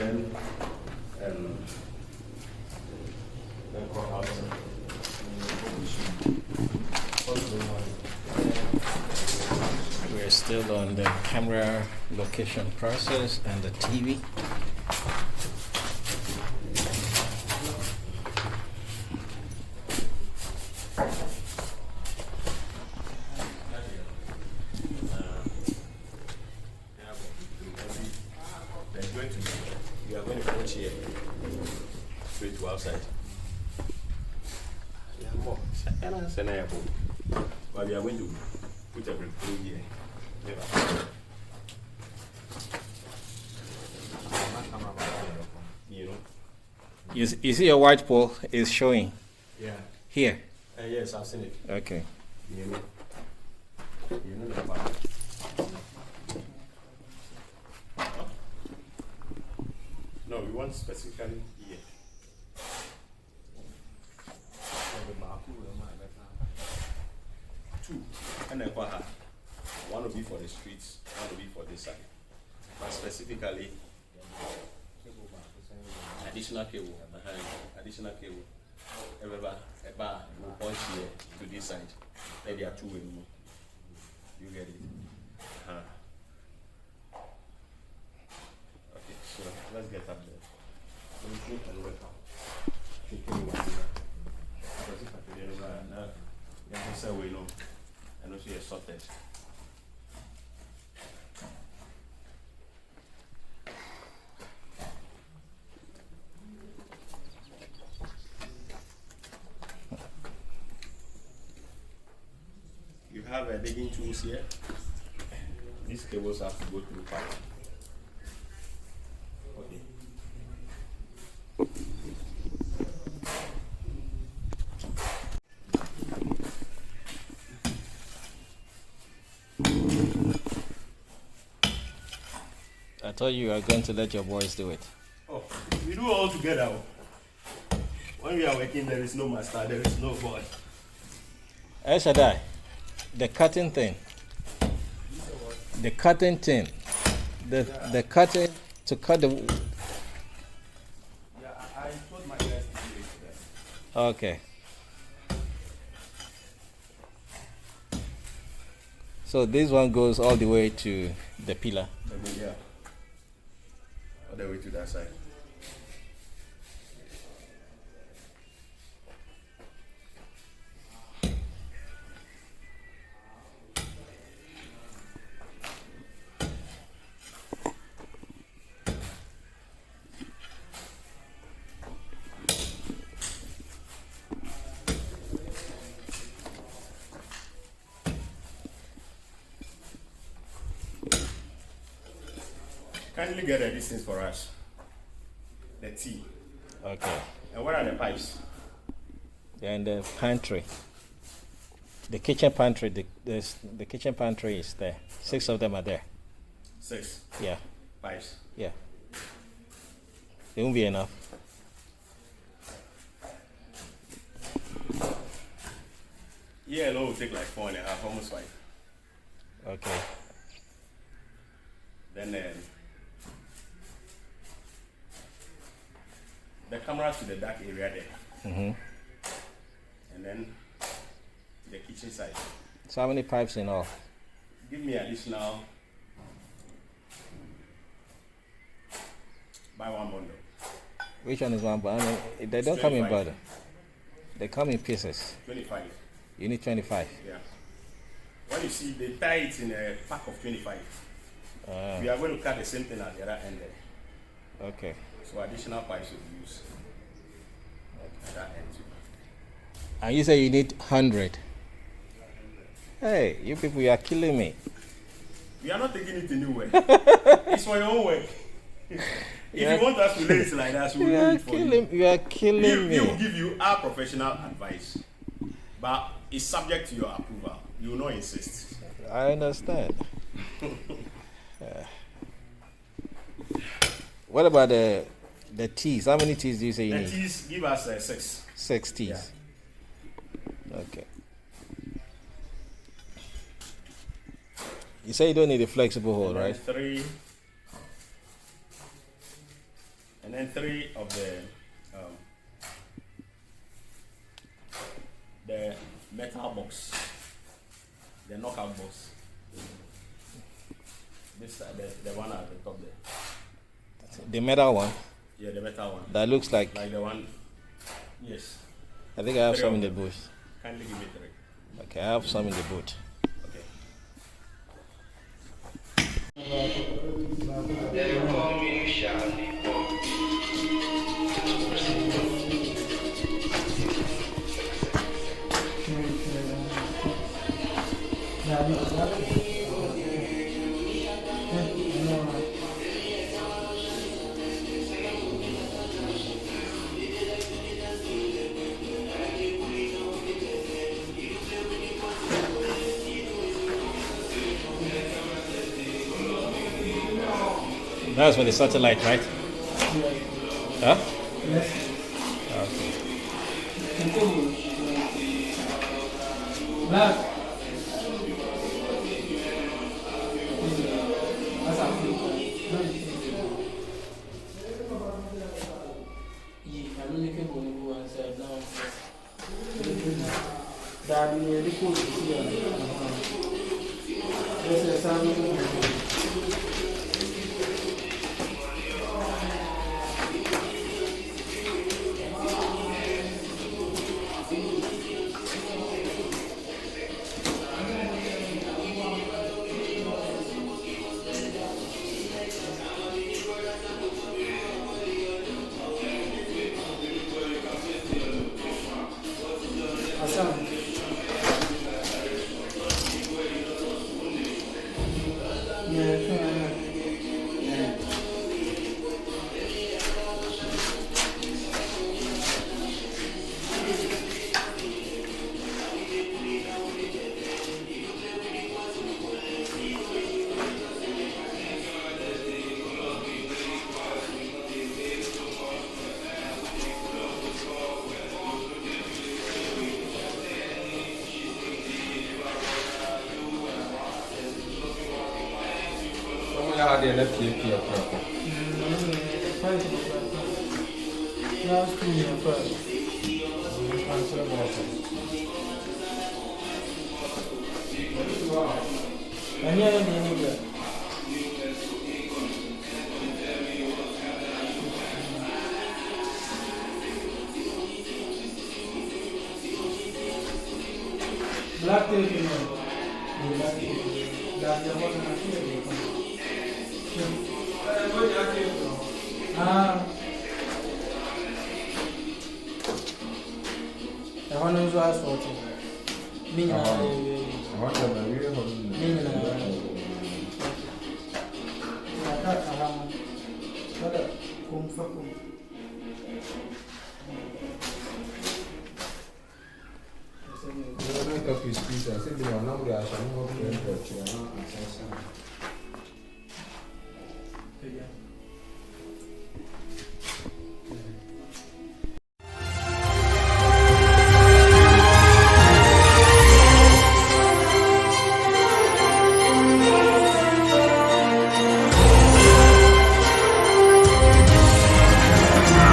then go out. We're still on the camera location process and the TV. We are going to put here straight to outside. Yeah, more. But we are going to put everything here. You know? You see your white pole is showing Yeah. here. Yes, I've seen it. Okay. You know? You know the part. No, we want specifically here. Two. And then one will be for the streets, one will be for this side. But specifically, additional cable. Additional cable. A bar will punch here to this side. Then there are two anymore. You get it? Okay, so let's get up there. And also a sorted. You have digging tools here. These cables have to go through pipe. Okay. I thought you were going to let your boys do it. Oh, we do all together. When we are working, there is no master, there is no boy. El Shaddai, the cutting thing. The cutting thing. The cutting to cut the. Yeah, I told my guys to do it. Okay. So this one goes all the way to the pillar. Yeah. All the way to that side. Kindly get a distance for us. The tea. Okay. And what are the pipes? And the pantry. The kitchen pantry. The kitchen pantry is there. 6 of them are there. 6 Yeah. pipes. Yeah. It won't be enough. Yeah, alone will take like 4.5, almost 5. Okay. Then the camera to the dark area there. Mm-hmm. And then the kitchen side. So how many pipes in all? Give me additional buy one bundle. Which one is one? But I mean, they don't come in 25. bundle. They come in pieces. 25. You need 25. Yeah. When you see they tie it in a pack of 25. We are going to cut the same thing at the other end there. Okay. So additional pipes will be used at that end too. And you say you need 100. Hey, you people, you are killing me. We are not taking it anywhere. It's for your own work. If you want us to lay it like that, we will do it for you. You are killing We will me. give you our professional advice, but it's subject to your approval. You will not insist. I understand. What about the teas? How many teas do you say you The need? teas, give us 6. 6 teas. Yeah. Okay. You say you don't need a flexible hole, And then right? 3. then 3 of the metal box, the knockout box. This side, the one at the top there. The metal one? Yeah, the metal one. That looks like the one. Yes. I think I have some in the boot. Kindly give me 3. Okay, I have some in the boot. Okay. That's for the satellite, right? Huh? Yes. Okay. Black. That's how I really can go one side now. That we are the code here. This is something. How they left you here? Last 2 years first. And yeah, black tape, you know. Black tape wasn't I want to use as for me. I want to I said,